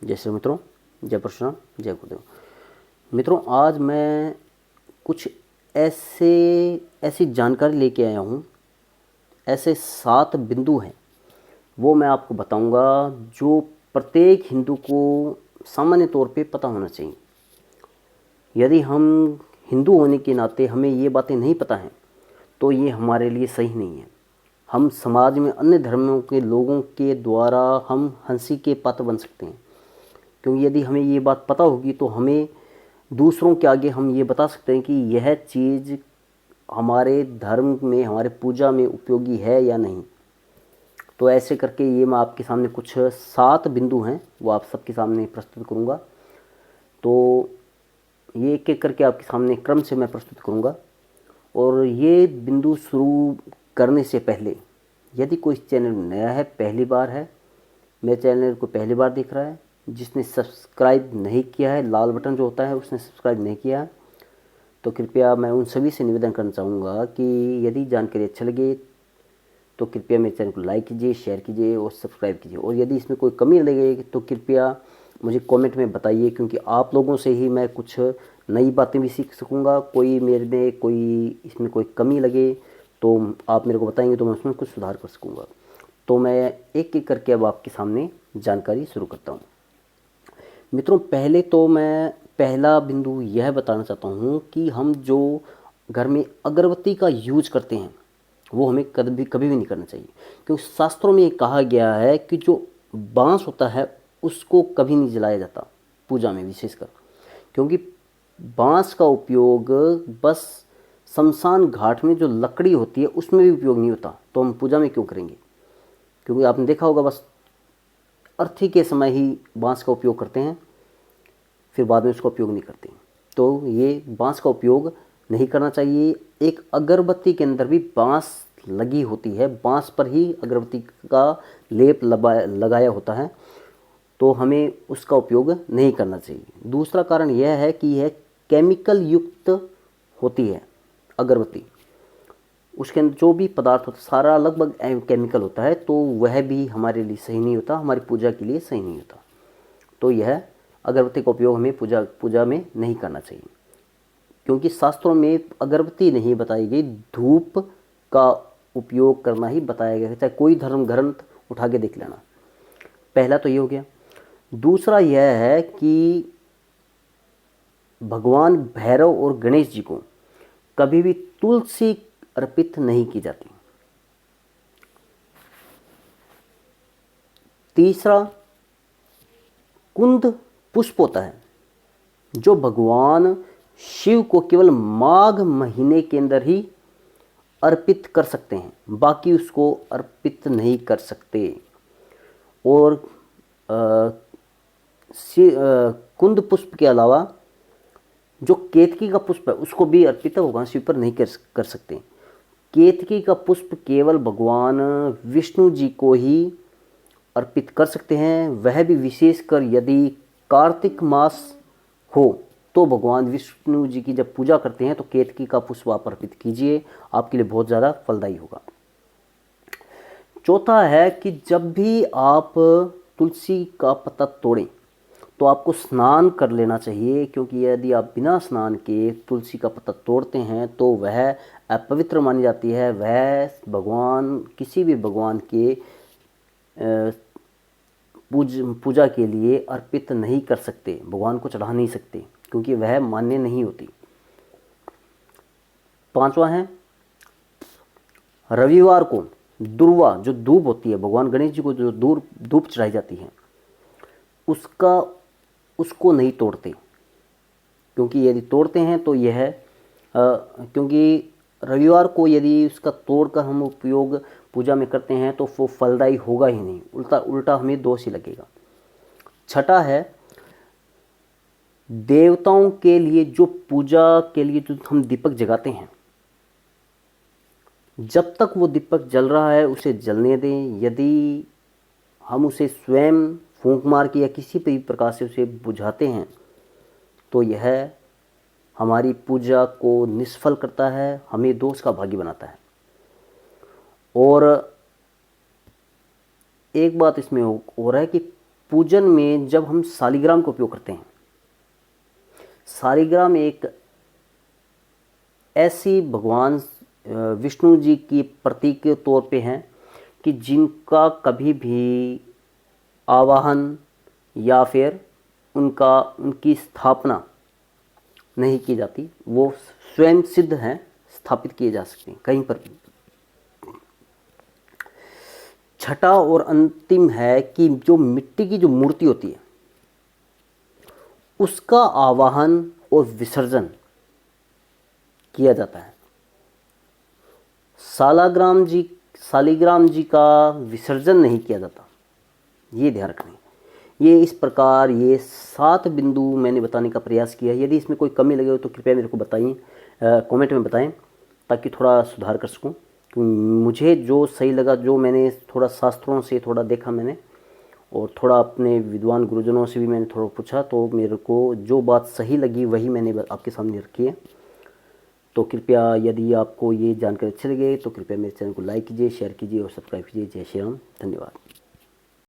जय श्री मित्रों, जय परशुराम, जय गुरुदेव। मित्रों, आज मैं कुछ ऐसी जानकारी लेके आया हूँ। ऐसे 7 बिंदु हैं, वो मैं आपको बताऊंगा जो प्रत्येक हिंदू को सामान्य तौर पे पता होना चाहिए। यदि हम हिंदू होने के नाते हमें ये बातें नहीं पता हैं तो ये हमारे लिए सही नहीं है। हम समाज में अन्य धर्मों के लोगों के द्वारा हम हंसी के पात्र बन सकते हैं, क्योंकि यदि हमें ये बात पता होगी तो हमें दूसरों के आगे हम ये बता सकते हैं कि यह चीज़ हमारे धर्म में, हमारे पूजा में उपयोगी है या नहीं। तो ऐसे करके ये मैं आपके सामने कुछ 7 बिंदु हैं वो आप सबके सामने प्रस्तुत करूँगा। तो ये एक एक करके आपके सामने क्रम से मैं प्रस्तुत करूँगा। और ये बिंदु शुरू करने से पहले यदि कोई चैनल नया है, पहली बार है, मेरे चैनल को पहली बार देख रहा है, जिसने सब्सक्राइब नहीं किया है, लाल बटन जो होता है उसने सब्सक्राइब नहीं किया है, तो कृपया मैं उन सभी से निवेदन करना चाहूँगा कि यदि जानकारी अच्छा लगे तो कृपया मेरे चैनल को लाइक कीजिए, शेयर कीजिए और सब्सक्राइब कीजिए। और यदि इसमें कोई कमी लगे तो कृपया मुझे कमेंट में बताइए, क्योंकि आप लोगों से ही मैं कुछ नई बातें भी सीख सकूँगा। कोई मेरे में कोई इसमें कोई कमी लगे तो आप मेरे को बताएंगे तो मैं उसमें कुछ सुधार कर सकूँगा। तो मैं एक एक करके अब आपके सामने जानकारी शुरू करता हूँ। मित्रों, पहले तो मैं पहला बिंदु यह बताना चाहता हूँ कि हम जो घर में अगरबत्ती का यूज करते हैं वो हमें कभी भी नहीं करना चाहिए, क्योंकि शास्त्रों में कहा गया है कि जो बांस होता है उसको कभी नहीं जलाया जाता पूजा में, विशेषकर क्योंकि बांस का उपयोग बस शमशान घाट में जो लकड़ी होती है उसमें भी उपयोग नहीं होता, तो हम पूजा में क्यों करेंगे। क्योंकि आपने देखा होगा बस अर्थी के समय ही बांस का उपयोग करते हैं, फिर बाद में उसका उपयोग नहीं करते। तो ये बांस का उपयोग नहीं करना चाहिए। एक अगरबत्ती के अंदर भी बांस लगी होती है, बांस पर ही अगरबत्ती का लेप लगाया होता है, तो हमें उसका उपयोग नहीं करना चाहिए। दूसरा कारण यह है कि यह केमिकल युक्त होती है अगरबत्ती। उसके अंदर जो भी पदार्थ होता है सारा लगभग केमिकल होता है, तो वह भी हमारे लिए सही नहीं होता, हमारी पूजा के लिए सही नहीं होता। तो यह अगरबत्ती का उपयोग हमें पूजा में नहीं करना चाहिए, क्योंकि शास्त्रों में अगरबत्ती नहीं बताई गई, धूप का उपयोग करना ही बताया गया है। चाहे कोई धर्म ग्रंथ उठा के देख लेना। पहला तो ये हो गया। दूसरा यह है कि भगवान भैरव और गणेश जी को कभी भी तुलसी अर्पित नहीं की जाती। तीसरा, कुंद पुष्प होता है जो भगवान शिव को केवल माघ महीने के अंदर ही अर्पित कर सकते हैं, बाकी उसको अर्पित नहीं कर सकते। और कुंद पुष्प के अलावा जो केतकी का पुष्प है उसको भी अर्पित भगवान शिव पर नहीं कर सकते। केतकी का पुष्प केवल भगवान विष्णु जी को ही अर्पित कर सकते हैं, वह भी विशेषकर यदि कार्तिक मास हो तो भगवान विष्णु जी की जब पूजा करते हैं तो केतकी का पुष्प आप अर्पित कीजिए, आपके लिए बहुत ज़्यादा फलदायी होगा। चौथा है कि जब भी आप तुलसी का पत्ता तोड़ें तो आपको स्नान कर लेना चाहिए, क्योंकि यदि आप बिना स्नान के तुलसी का पत्ता तोड़ते हैं तो वह अपवित्र मानी जाती है। वह किसी भी भगवान के पूजा के लिए अर्पित नहीं कर सकते, भगवान को चढ़ा नहीं सकते, क्योंकि वह मान्य नहीं होती। पांचवा है, रविवार को दुर्वा जो धूप होती है, भगवान गणेश जी को जो धूप चढ़ाई जाती है उसको नहीं तोड़ते, क्योंकि यदि तोड़ते हैं तो यह क्योंकि रविवार को यदि उसका तोड़कर हम उपयोग पूजा में करते हैं तो वो फलदायी होगा ही नहीं, उल्टा हमें दोष ही लगेगा। छठा है, देवताओं के लिए जो पूजा के लिए जो हम दीपक जगाते हैं, जब तक वो दीपक जल रहा है उसे जलने दें। यदि हम उसे स्वयं फूंक मार के या किसी भी प्रकार से उसे बुझाते हैं तो यह हमारी पूजा को निष्फल करता है, हमें दोष का भागी बनाता है। और एक बात इसमें और है कि पूजन में जब हम शालिग्राम का उपयोग करते हैं, शालिग्राम एक ऐसी भगवान विष्णु जी की प्रतीक के तौर पे हैं कि जिनका कभी भी आवाहन या फिर उनकी स्थापना नहीं की जाती, वो स्वयं सिद्ध हैं, स्थापित किए जा सकते हैं कहीं पर भी। छठा और अंतिम है कि जो मिट्टी की जो मूर्ति होती है उसका आवाहन और विसर्जन किया जाता है। शालिग्राम जी का विसर्जन नहीं किया जाता, ये ध्यान रखना। ये इस प्रकार ये 7 बिंदु मैंने बताने का प्रयास किया है। यदि इसमें कोई कमी लगे हो तो कृपया मेरे को बताइए, कमेंट में बताएं, ताकि थोड़ा सुधार कर सकूं। तो मुझे जो सही लगा, जो मैंने थोड़ा शास्त्रों से थोड़ा देखा मैंने, और थोड़ा अपने विद्वान गुरुजनों से भी मैंने थोड़ा पूछा, तो मेरे को जो बात सही लगी वही मैंने आपके सामने रखी है। तो कृपया यदि आपको ये जानकारी अच्छी लगे तो कृपया मेरे चैनल को लाइक कीजिए, शेयर कीजिए और सब्सक्राइब कीजिए। जय श्री राम, धन्यवाद।